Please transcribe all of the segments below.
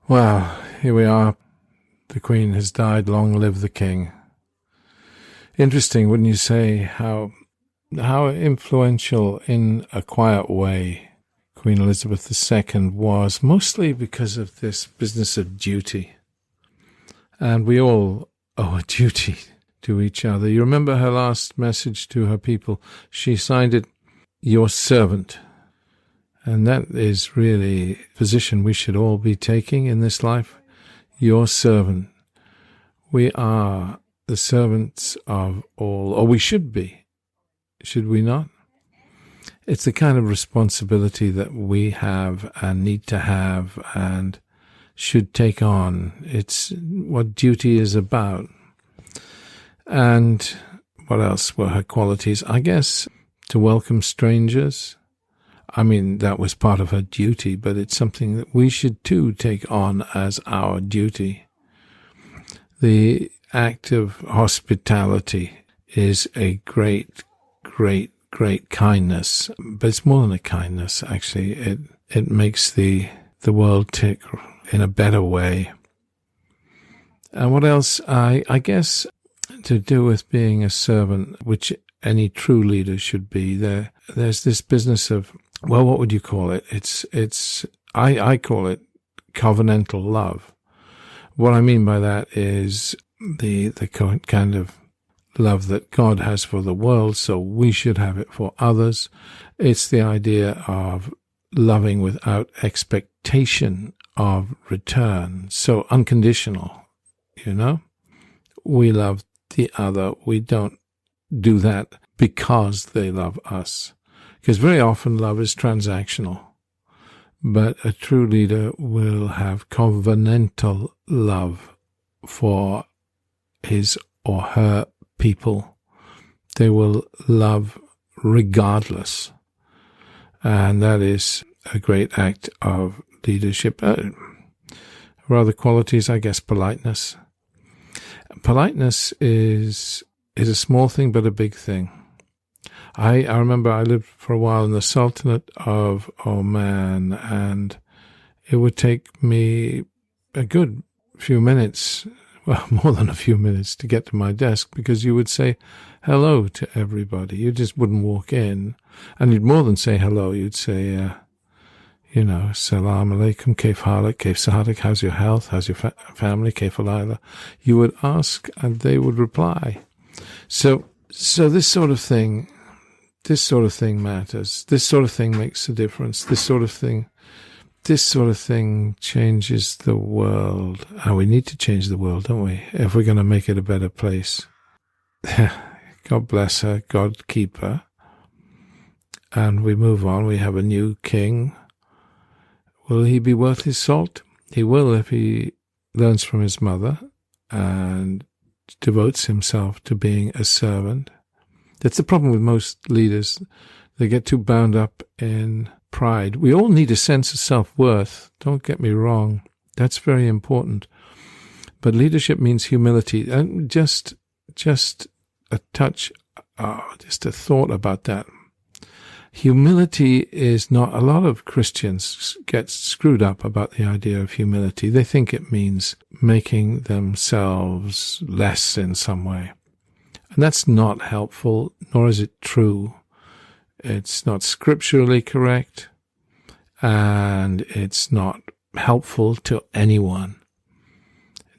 Well, here we are. The Queen has died. Long live the King. Interesting, wouldn't you say, how influential in a quiet way Queen Elizabeth II was, mostly because of this business of duty. And we all owe a duty to each other. You remember her last message to her people? She signed it, "Your servant." And that is really a position we should all be taking in this life. Your servant. We are the servants of all, or we should be. Should we not? It's the kind of responsibility that we have and need to have and should take on. It's what duty is about. And what else were her qualities? I guess to welcome strangers. I mean, that was part of her duty, but it's something that we should too take on as our duty. The act of hospitality is a great, great, great kindness, but it's more than a kindness, actually. It makes the world tick in a better way. And what else? I guess to do with being a servant, which any true leader should be. There's this business of, well, what would you call it? I call it covenantal love. What I mean by that is the kind of love that God has for the world, so we should have it for others. It's the idea of loving without expectation of return, so unconditional, you know? We love the other. We don't do that because they love us. Because very often love is transactional. But a true leader will have covenantal love for his or her people. They will love regardless. And that is a great act of leadership. Other qualities, I guess, politeness. Politeness is a small thing, but a big thing. I remember I lived for a while in the Sultanate of Oman, and it would take me a good few minutes, well, more than a few minutes to get to my desk, because you would say hello to everybody. You just wouldn't walk in, and you'd more than say hello. You'd say, Salam alaikum, kaif halak, kaif sahadak, how's your health, how's your family, kaif alayla. You would ask, and they would reply. So this sort of thing matters. This sort of thing makes a difference. This sort of thing changes the world. And we need to change the world, don't we? If we're going to make it a better place. God bless her. God keep her. And we move on. We have a new king. Will he be worth his salt? He will if he learns from his mother and devotes himself to being a servant. That's the problem with most leaders. They get too bound up in pride. We all need a sense of self-worth. Don't get me wrong. That's very important. But leadership means humility. And just a touch, just a thought about that. Humility is not, a lot of Christians get screwed up about the idea of humility. They think it means making themselves less in some way. And that's not helpful, nor is it true. It's not scripturally correct, and it's not helpful to anyone.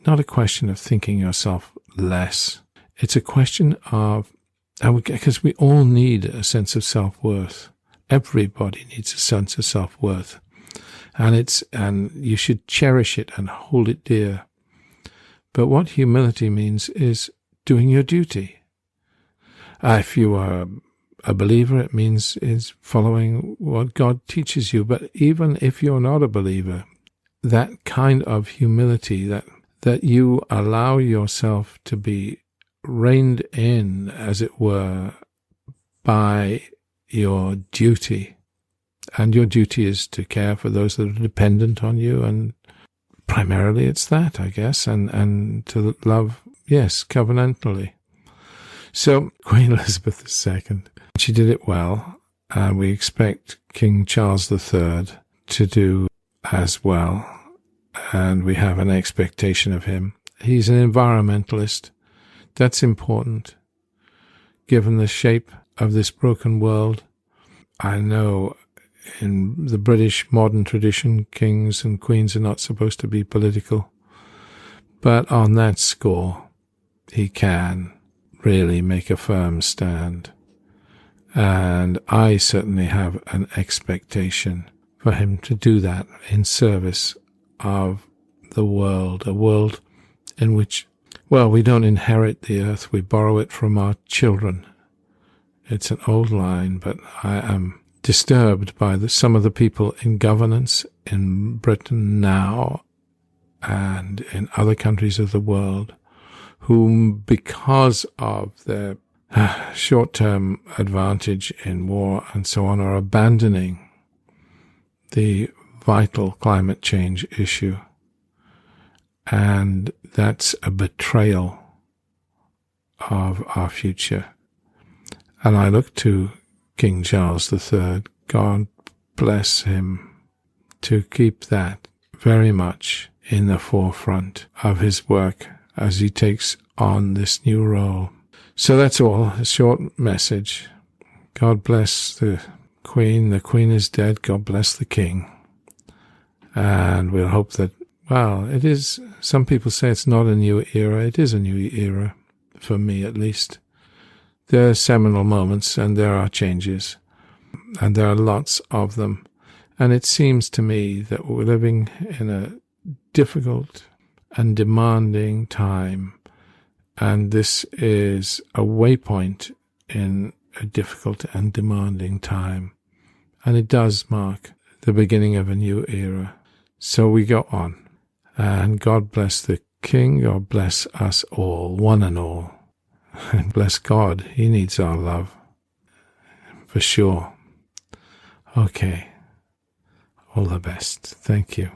Not a question of thinking yourself less. It's a question of, because we all need a sense of self-worth. Everybody needs a sense of self-worth. And you should cherish it and hold it dear. But what humility means is doing your duty. If you are a believer, it means is following what God teaches you. But even if you're not a believer, that kind of humility, that you allow yourself to be reined in, as it were, by your duty. And your duty is to care for those that are dependent on you, and primarily it's that, I guess, and to love, yes, covenantally. So, Queen Elizabeth II, she did it well, and we expect King Charles III to do as well. and we have an expectation of him. He's an environmentalist. That's important. Given the shape of this broken world, I know in the British modern tradition, kings and queens are not supposed to be political. But on that score, he can really make a firm stand. And I certainly have an expectation for him to do that in service of the world, a world in which, well, we don't inherit the earth, we borrow it from our children. It's an old line, but I am disturbed by some of the people in governance in Britain now and in other countries of the world whom, because of their short-term advantage in war and so on, are abandoning the vital climate change issue. And that's a betrayal of our future. And I look to King Charles III, God bless him, to keep that very much in the forefront of his work as he takes on this new role. So that's all, a short message. God bless the Queen. The Queen is dead. God bless the King. And we'll hope that, well, it is, some people say it's not a new era. It is a new era, for me at least. There are seminal moments and there are changes, and there are lots of them. And it seems to me that we're living in a difficult and demanding time, and this is a waypoint in a difficult and demanding time. And it does mark the beginning of a new era. So we go on. And God bless the King. God bless us all, one and all. And bless God. He needs our love. For sure. Okay. All the best. Thank you.